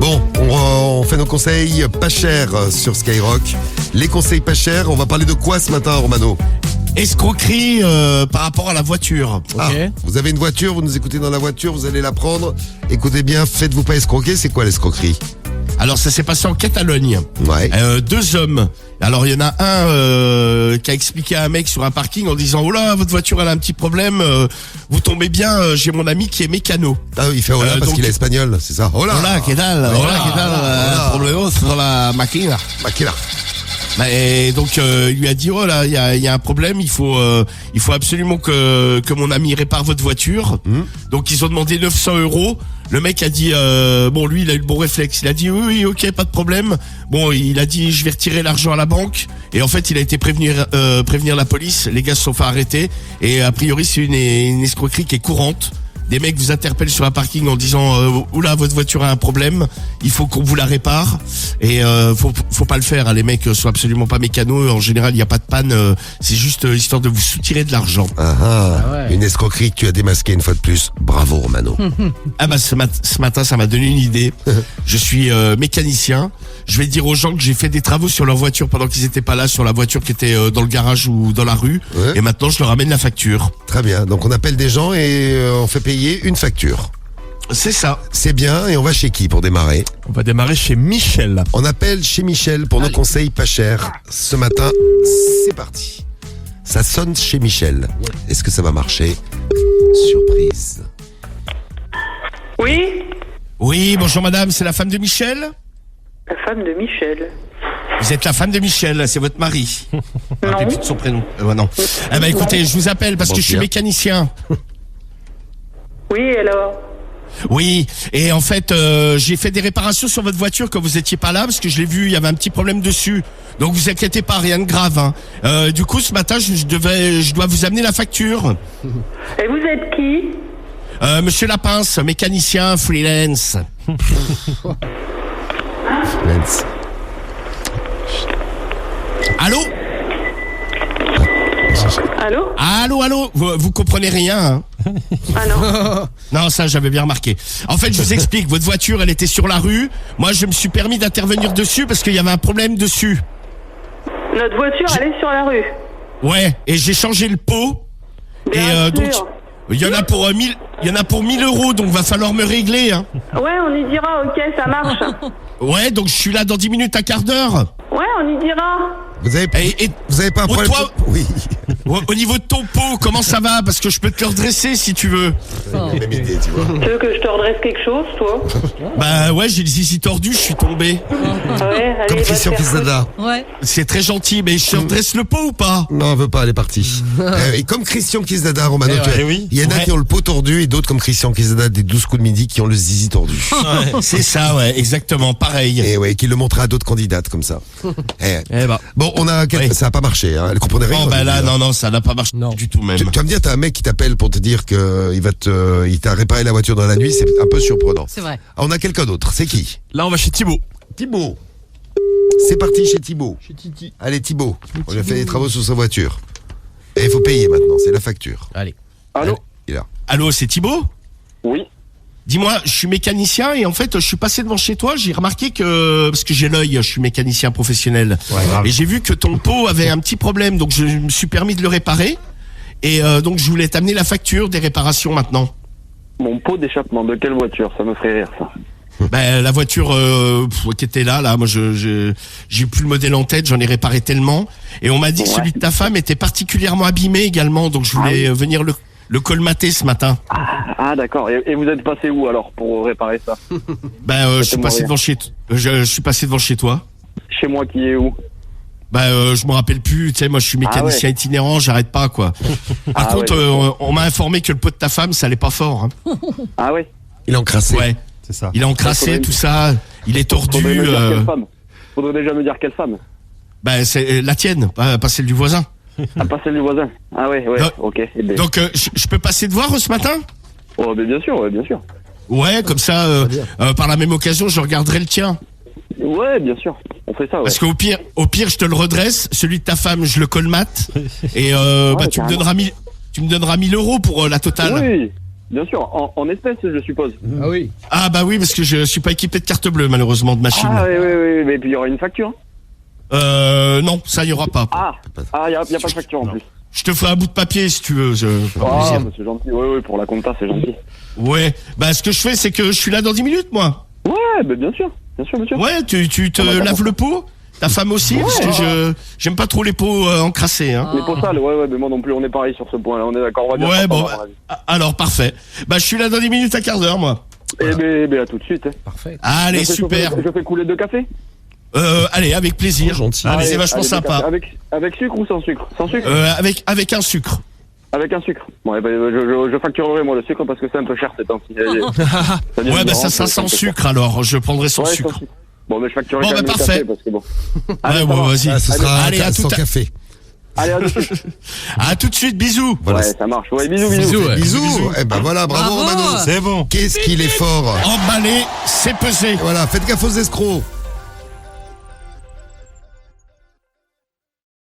Bon, on fait nos conseils pas chers sur Skyrock. Les conseils pas chers, on va parler de quoi ce matin, Romano? Escroquerie par rapport à la voiture. Ah, vous avez une voiture, vous nous écoutez dans la voiture, vous allez la prendre. Écoutez bien, faites-vous pas escroquer, c'est quoi l'escroquerie? Alors ça s'est passé en Catalogne. Ouais. Deux hommes. Alors il y en a un qui a expliqué à un mec sur un parking en disant: oh là, votre voiture elle a un petit problème, vous tombez bien, j'ai mon ami qui est mécano. Ah oui, il fait hola parce donc, qu'il est espagnol, c'est ça. Hola, hola, ¿qué tal? Hola, ¿qué tal? Problème sur la machine. Makila. Et donc il lui a dit: oh là, il y a un problème, il faut absolument que mon ami répare votre voiture. Donc ils ont demandé 900 €. Le mec a dit bon, lui il a eu le bon réflexe, il a dit oui, ok, pas de problème. Bon, il a dit: je vais retirer l'argent à la banque. Et en fait il a été prévenir la police. Les gars se sont fait arrêter et a priori c'est une escroquerie qui est courante. Des mecs vous interpellent sur un parking en disant oula, votre voiture a un problème, il faut qu'on vous la répare. Et faut pas le faire, hein. Les mecs sont absolument pas mécanos. En général il n'y a pas de panne, c'est juste histoire de vous soutirer de l'argent. Ouais. Une escroquerie que tu as démasquée une fois de plus. Bravo, Romano. Ah bah ce matin ça m'a donné une idée. Je suis mécanicien. Je vais dire aux gens que j'ai fait des travaux sur leur voiture pendant qu'ils étaient pas là, sur la voiture qui était dans le garage ou dans la rue. Ouais. Et maintenant je leur amène la facture. Très bien, donc on appelle des gens et on fait payer une facture. C'est ça. C'est bien, et on va chez qui pour démarrer? On va démarrer chez Michel. On appelle chez Michel pour nos conseils pas chers. Ce matin, c'est parti. Ça sonne chez Michel. Est-ce que ça va marcher? Surprise. Oui, Oui, bonjour madame, c'est la femme de Michel? la femme de Michel. Vous êtes la femme de Michel, c'est votre mari. Non. Début de son prénom. Non. Eh ben écoutez, je vous appelle parce que je suis mécanicien. Oui, alors? Oui, et en fait, j'ai fait des réparations sur votre voiture quand vous étiez pas là, parce que je l'ai vu, il y avait un petit problème dessus. Donc vous inquiétez pas, rien de grave, hein. Du coup, ce matin, je dois vous amener la facture. Et vous êtes qui? Monsieur Lapince, mécanicien, freelance. Lens. Allô? Allô? Vous comprenez rien, hein? Ah non. Non, ça j'avais bien remarqué. En fait, je vous explique, votre voiture, elle était sur la rue. Moi, je me suis permis d'intervenir dessus parce qu'il y avait un problème dessus. Notre voiture, elle est sur la rue. Ouais, et j'ai changé le pot. Bien et donc sûr. il y en a pour 1000 €, donc va falloir me régler, hein. Ouais, on y dira, ok, ça marche. Ouais, donc je suis là dans 10 minutes, à quart d'heure. Ouais, on y dira. Vous avez pas un problème? Toi, Oui. Au niveau de ton pot, comment ça va? Parce que je peux te le redresser si tu veux. Même idée, tu vois. Tu veux que je te redresse quelque chose, toi? Bah ouais, j'ai le zizi tordu, je suis tombé. Ouais, allez, Comme va te Christian faire Pizzada. Ouais. C'est très gentil, mais je te redresse le pot ou pas? Non, on veut pas, elle est partie. Et comme Christian Pizzada, Romano, oui. il y en a Ouais. qui ont le pot tordu et d'autres comme Christian Pizzada des 12 coups de midi qui ont le zizi tordu. Ouais, c'est ça, ouais, exactement, pareil. Et ouais, qui le montrera à d'autres candidates comme ça. Eh bah. Bon, Oui. ça a pas marché, hein. Elle comprenait rien. Oh bah là, non, ça n'a pas marché du tout même. Tu vas me dire, t'as un mec qui t'appelle pour te dire que il t'a réparé la voiture dans la nuit, c'est un peu surprenant. C'est vrai. Ah, on a quelqu'un d'autre, c'est qui? Là, on va chez Thibaut. Thibaut. C'est parti chez Thibaut. Allez Thibaut, on lui a fait des travaux sur sa voiture. Et il faut payer maintenant, c'est la facture. Allez. Allô? Il est là. Allô, c'est Thibaut? Oui. Dis-moi, je suis mécanicien et en fait, je suis passé devant chez toi, j'ai remarqué que, parce que j'ai l'œil, je suis mécanicien professionnel, et j'ai vu que ton pot avait un petit problème, donc je me suis permis de le réparer, et donc je voulais t'amener la facture des réparations maintenant. Mon pot d'échappement, de quelle voiture? Ça me ferait rire, ça. Ben, la voiture qui était là, moi j'ai plus le modèle en tête, j'en ai réparé tellement, et on m'a dit que celui de ta femme était particulièrement abîmé également, donc je voulais venir le colmater ce matin. Ah, d'accord. Et vous êtes passé où, alors, pour réparer ça? Ben, je suis passé devant chez toi. Chez moi, qui est où? Je me rappelle plus, tu sais, moi je suis mécanicien itinérant, j'arrête pas, quoi. Par contre, on m'a informé que le pot de ta femme, ça allait pas fort, hein. Ah ouais? Il est encrassé. Ouais. C'est ça. Il est encrassé, tout ça, il est tordu. Faudrait déjà me dire quelle femme. Ben, c'est la tienne, pas celle du voisin. Ah, pas celle du voisin. Ah ouais, Non. ok. Eh ben. Donc, je peux passer te voir ce matin? Oh, mais bien sûr, ouais, bien sûr. Ouais, comme ça, par la même occasion, je regarderai le tien. Ouais, bien sûr. On fait ça, ouais. Parce qu'au pire, je te le redresse. Celui de ta femme, je le colmate. Et tu me donneras 1000 € pour la totale. Oui. Bien sûr, en espèces, je suppose. Ah oui. Ah bah oui, parce que je suis pas équipé de carte bleue malheureusement de machine. Ah oui, mais puis il y aura une facture. Non, ça y aura pas. Il y a pas de facture en plus. Je te ferai un bout de papier si tu veux. Ah, bah, c'est gentil. Oui, pour la compta, c'est gentil. Ouais, bah ce que je fais c'est que je suis là dans 10 minutes moi. Ouais, bah bien sûr. Ouais, tu te laves le pot. Ta femme aussi, parce que j'aime pas trop les pots encrassés. Hein. Les pots sales, ouais, mais moi non plus, on est pareil sur ce point-là. On est d'accord, on va dire. Ouais, ça, bon, à mon avis. alors parfait. Bah je suis là dans 10 minutes à quart d'heure moi. Eh ben, à tout de suite. Hein. Parfait. Allez, Je fais super. Je fais couler 2 cafés. Allez, avec plaisir. Gentil. Allez, c'est vachement 2 sympa. cafés. Avec sucre ou sans sucre? Sans sucre. Avec un sucre. Avec un sucre. Bon, eh ben, je facturerai moi le sucre parce que c'est un peu cher ces temps-ci. Ouais, bah ça sans sucre alors. Je prendrai sans Ouais, sucre. sans sucre. Bon, mais je facturerai Bon, quand bah, même le parfait. café parce que bon. Ouais, bon, vas-y. Ah, ce sera Allez, à sans tout à- café. Allez, à tout de suite. À tout de suite, bisous. Voilà. Ouais, ça marche. Ouais, bisous. Ouais. Bisous. Eh ben voilà, bravo Bravo. Romano. C'est bon. Qu'est-ce qu'il est fort. Emballé, c'est pesé. Voilà, faites gaffe aux escrocs.